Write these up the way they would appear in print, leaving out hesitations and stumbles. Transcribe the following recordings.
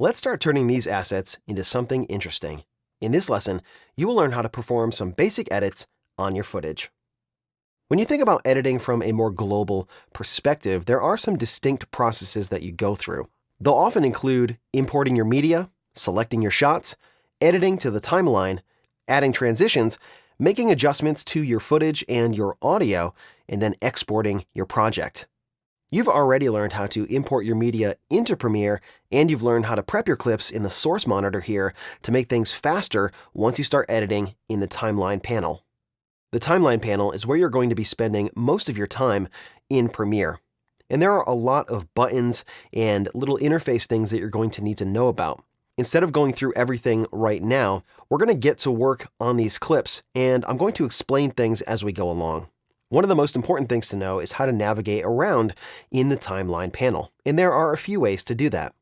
Let's start turning these assets into something interesting. In this lesson, you will learn how to perform some basic edits on your footage. When you think about editing from a more global perspective, there are some distinct processes that you go through. They'll often include importing your media, selecting your shots, editing to the timeline, adding transitions, making adjustments to your footage and your audio, and then exporting your project. You've already learned how to import your media into Premiere, and you've learned how to prep your clips in the source monitor here to make things faster once you start editing in the timeline panel. The timeline panel is where you're going to be spending most of your time in Premiere. And there are a lot of buttons and little interface things that you're going to need to know about. Instead of going through everything right now, we're going to get to work on these clips, and I'm going to explain things as we go along. One of the most important things to know is how to navigate around in the timeline panel, and there are a few ways to do that.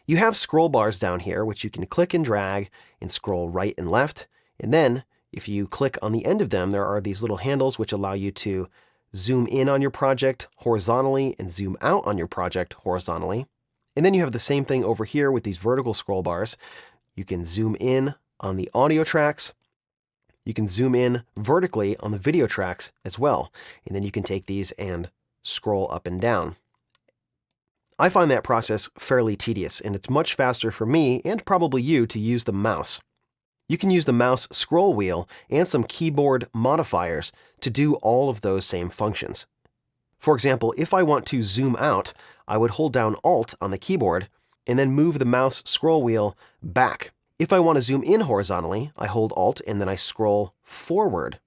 You have scroll bars down here, which you can click and drag and scroll right and left, and then if you click on the end of them, there are these little handles which allow you to zoom in on your project horizontally and zoom out on your project horizontally. And then you have the same thing over here with these vertical scroll bars. You can zoom in on the audio tracks. You can zoom in vertically on the video tracks as well. And then you can take these and scroll up and down. I find that process fairly tedious, and it's much faster for me and probably you to use the mouse. You can use the mouse scroll wheel and some keyboard modifiers to do all of those same functions. For example, if I want to zoom out, I would hold down Alt on the keyboard and then move the mouse scroll wheel back. If I want to zoom in horizontally, I hold Alt and then I scroll forward.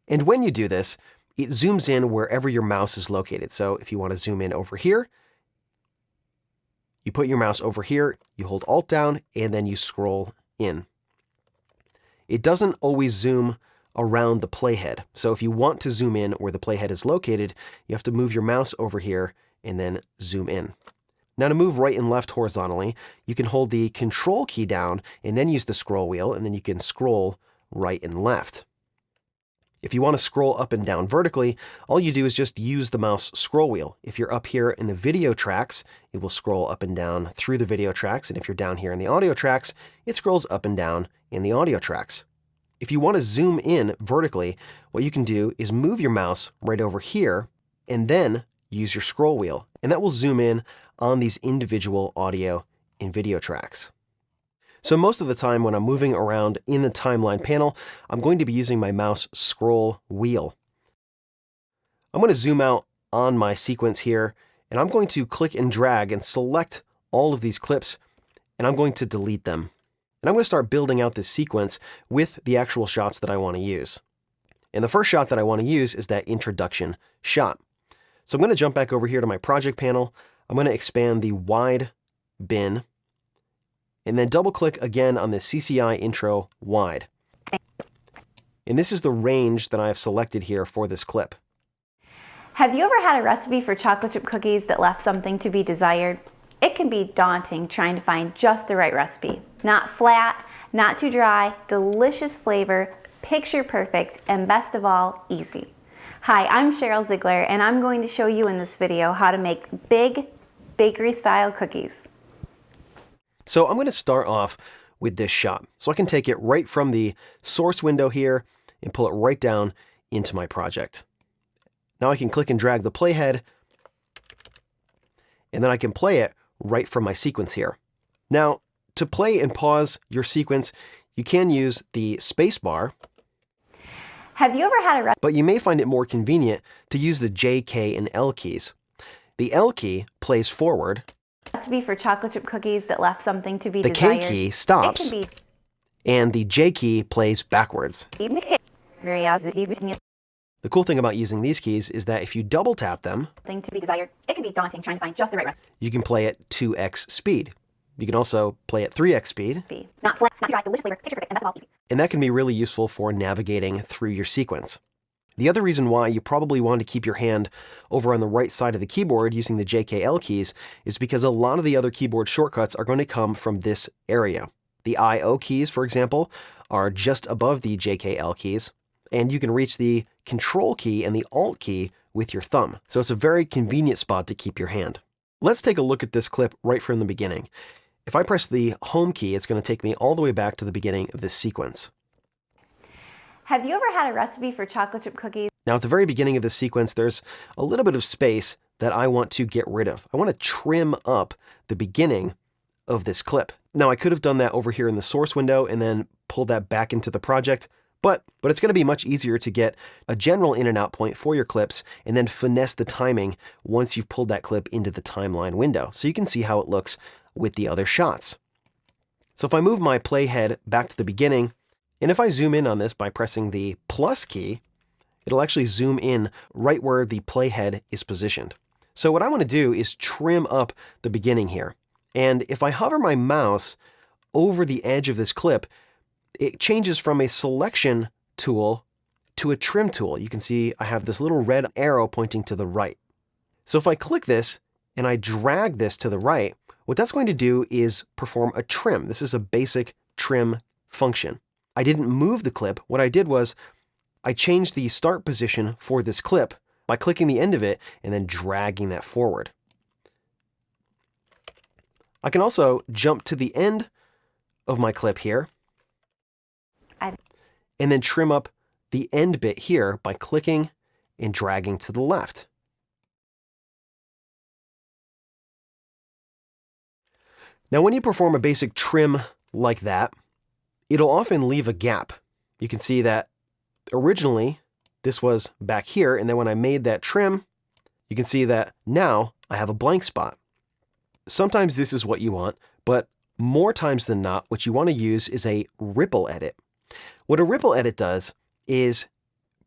And when you do this, it zooms in wherever your mouse is located. So if you want to zoom in over here, you put your mouse over here, you hold Alt down, and then you scroll in. It doesn't always zoom around the playhead. So if you want to zoom in where the playhead is located, you have to move your mouse over here and then zoom in. Now to move right and left horizontally, you can hold the Control key down and then use the scroll wheel, and then you can scroll right and left. If you want to scroll up and down vertically, all you do is just use the mouse scroll wheel. If you're up here in the video tracks, it will scroll up and down through the video tracks, and if you're down here in the audio tracks, it scrolls up and down in the audio tracks. If you want to zoom in vertically, what you can do is move your mouse right over here and then use your scroll wheel, and that will zoom in on these individual audio and video tracks. So most of the time when I'm moving around in the timeline panel, I'm going to be using my mouse scroll wheel. I'm going to zoom out on my sequence here, and I'm going to click and drag and select all of these clips, and I'm going to delete them. And I'm going to start building out this sequence with the actual shots that I want to use. And the first shot that I want to use is that introduction shot. So I'm going to jump back over here to my project panel. I'm going to expand the wide bin, and then double click again on the CCI intro wide. And this is the range that I have selected here for this clip. Have you ever had a recipe for chocolate chip cookies that left something to be desired? It can be daunting trying to find just the right recipe. Not flat, not too dry, delicious flavor, picture perfect, and best of all, easy. Hi, I'm Cheryl Ziegler, and I'm going to show you in this video how to make big bakery-style cookies. So I'm going to start off with this shot. So I can take it right from the source window here and pull it right down into my project. Now I can click and drag the playhead, and then I can play it right from my sequence here. Now, to play and pause your sequence, you can use the space bar. Have you ever had a but you may find it more convenient to use the J, K, and L keys. The L key plays forward. Recipe for chocolate chip cookies that left something to be the desired? K key stops, and the J key plays backwards. The cool thing about using these keys is that if you double tap them, it can be daunting trying to find just the right recipe. You can play at 2x speed. You can also play at 3x speed. Not flat, not dry, delicious flavor, picture perfect, and that's all easy. And that can be really useful for navigating through your sequence. The other reason why you probably want to keep your hand over on the right side of the keyboard using the JKL keys is because a lot of the other keyboard shortcuts are going to come from this area. The IO keys, for example, are just above the JKL keys, and you can reach the Control key and the Alt key with your thumb. So it's a very convenient spot to keep your hand. Let's take a look at this clip right from the beginning. If I press the home key, it's going to take me all the way back to the beginning of this sequence. Have you ever had a recipe for chocolate chip cookies? Now, at the very beginning of this sequence, there's a little bit of space that I want to get rid of. I want to trim up the beginning of this clip. Now, I could have done that over here in the source window and then pulled that back into the project, but it's going to be much easier to get a general in and out point for your clips and then finesse the timing once you've pulled that clip into the timeline window, so you can see how it looks with the other shots. So if I move my playhead back to the beginning, and if I zoom in on this by pressing the plus key, it'll actually zoom in right where the playhead is positioned. So what I want to do is trim up the beginning here. And if I hover my mouse over the edge of this clip, it changes from a selection tool to a trim tool. You can see I have this little red arrow pointing to the right. So if I click this and I drag this to the right, what that's going to do is perform a trim. This is a basic trim function. I didn't move the clip. What I did was I changed the start position for this clip by clicking the end of it and then dragging that forward. I can also jump to the end of my clip here and then trim up the end bit here by clicking and dragging to the left. Now, when you perform a basic trim like that, it'll often leave a gap. You can see that originally this was back here, and then when I made that trim, you can see that now I have a blank spot. Sometimes this is what you want, but more times than not, what you want to use is a ripple edit. What a ripple edit does is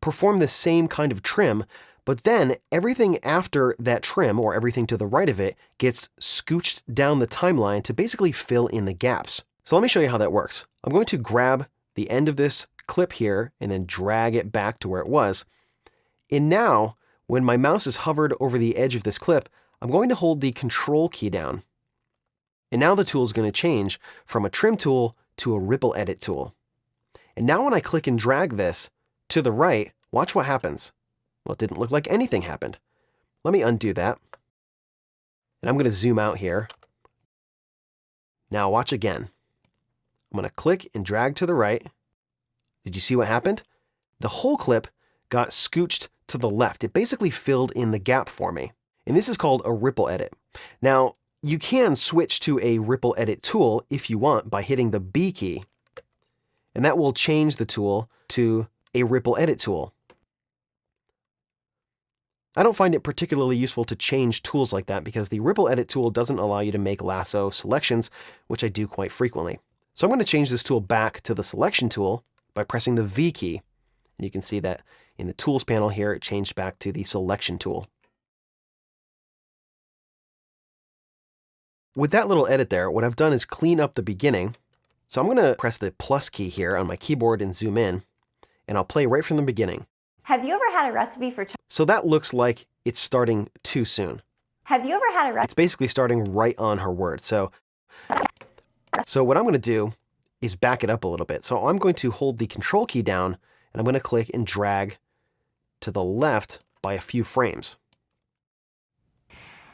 perform the same kind of trim, but then everything after that trim, or everything to the right of it, gets scooched down the timeline to basically fill in the gaps. So let me show you how that works. I'm going to grab the end of this clip here and then drag it back to where it was. And now, when my mouse is hovered over the edge of this clip, I'm going to hold the Control key down. And now the tool is going to change from a trim tool to a ripple edit tool. And now when I click and drag this to the right, watch what happens. Well, it didn't look like anything happened. Let me undo that. And I'm going to zoom out here. Now watch again. I'm going to click and drag to the right. Did you see what happened? The whole clip got scooched to the left. It basically filled in the gap for me. And this is called a ripple edit. Now, you can switch to a ripple edit tool if you want by hitting the B key. And that will change the tool to a ripple edit tool. I don't find it particularly useful to change tools like that because the ripple edit tool doesn't allow you to make lasso selections, which I do quite frequently. So I'm going to change this tool back to the selection tool by pressing the V key. And you can see that in the tools panel here, it changed back to the selection tool. With that little edit there, what I've done is clean up the beginning. So I'm going to press the plus key here on my keyboard and zoom in, and I'll play right from the beginning. Have you ever had a recipe for So that looks like it's starting too soon. Have you ever had a recipe? It's basically starting right on her word. So what I'm going to do is back it up a little bit. So I'm going to hold the Control key down, and I'm going to click and drag to the left by a few frames.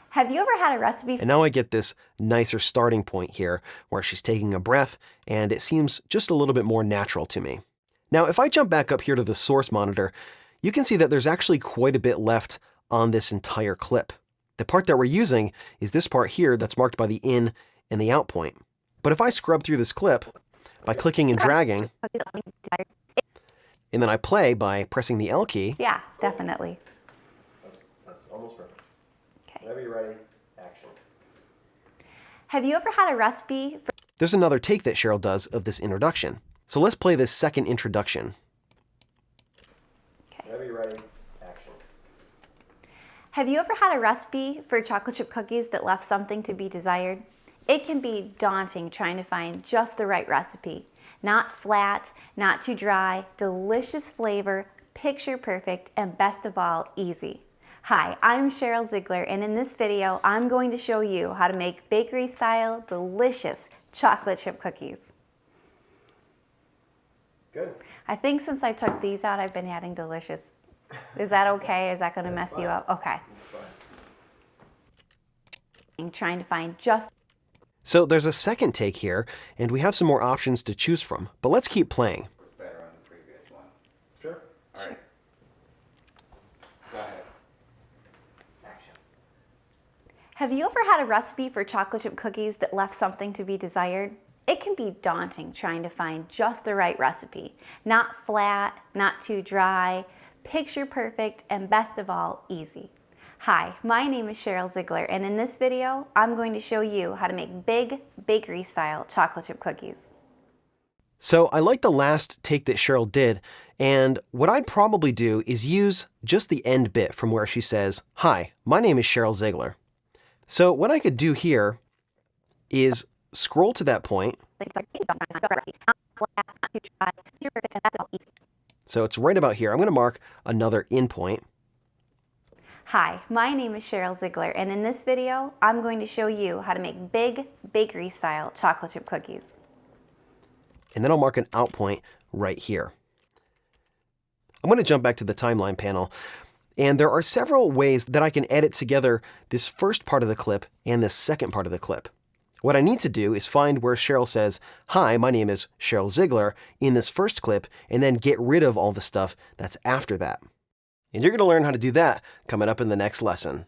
Have you ever had a recipe? And now I get this nicer starting point here where she's taking a breath, and it seems just a little bit more natural to me. Now, if I jump back up here to the source monitor, you can see that there's actually quite a bit left on this entire clip. The part that we're using is this part here that's marked by the in and the out point. But if I scrub through this clip by clicking and dragging, and then I play by pressing the L key. Yeah, definitely. That's almost perfect. Whenever you're ready, action. Have you ever had a recipe for... There's another take that Cheryl does of this introduction. So let's play this second introduction. Okay. Whenever you're ready, action. Have you ever had a recipe for chocolate chip cookies that left something to be desired? It can be daunting trying to find just the right recipe. Not flat, not too dry, delicious flavor, picture perfect, and best of all, easy. Hi, I'm Cheryl Ziegler, and in this video, I'm going to show you how to make bakery-style, delicious chocolate chip cookies. Good. I think since I took these out, I've been adding delicious. Is that okay? Is that going to mess you up? Okay. trying to find just. So there's a second take here, and we have some more options to choose from. But let's keep playing. Was better on the previous one. Sure. All right. Go ahead. Action. Have you ever had a recipe for chocolate chip cookies that left something to be desired? It can be daunting trying to find just the right recipe. Not flat, not too dry, picture perfect, and best of all, easy. Hi, my name is Cheryl Ziegler, and in this video, I'm going to show you how to make big bakery-style chocolate chip cookies. So I like the last take that Cheryl did, and what I'd probably do is use just the end bit from where she says, "Hi, my name is Cheryl Ziegler." So what I could do here is scroll to that point. So it's right about here. I'm going to mark another in point. Hi, my name is Cheryl Ziegler, and in this video, I'm going to show you how to make big bakery-style chocolate chip cookies. And then I'll mark an out point right here. I'm going to jump back to the timeline panel, and there are several ways that I can edit together this first part of the clip and this second part of the clip. What I need to do is find where Cheryl says, "Hi, my name is Cheryl Ziegler" in this first clip, and then get rid of all the stuff that's after that. And you're going to learn how to do that coming up in the next lesson.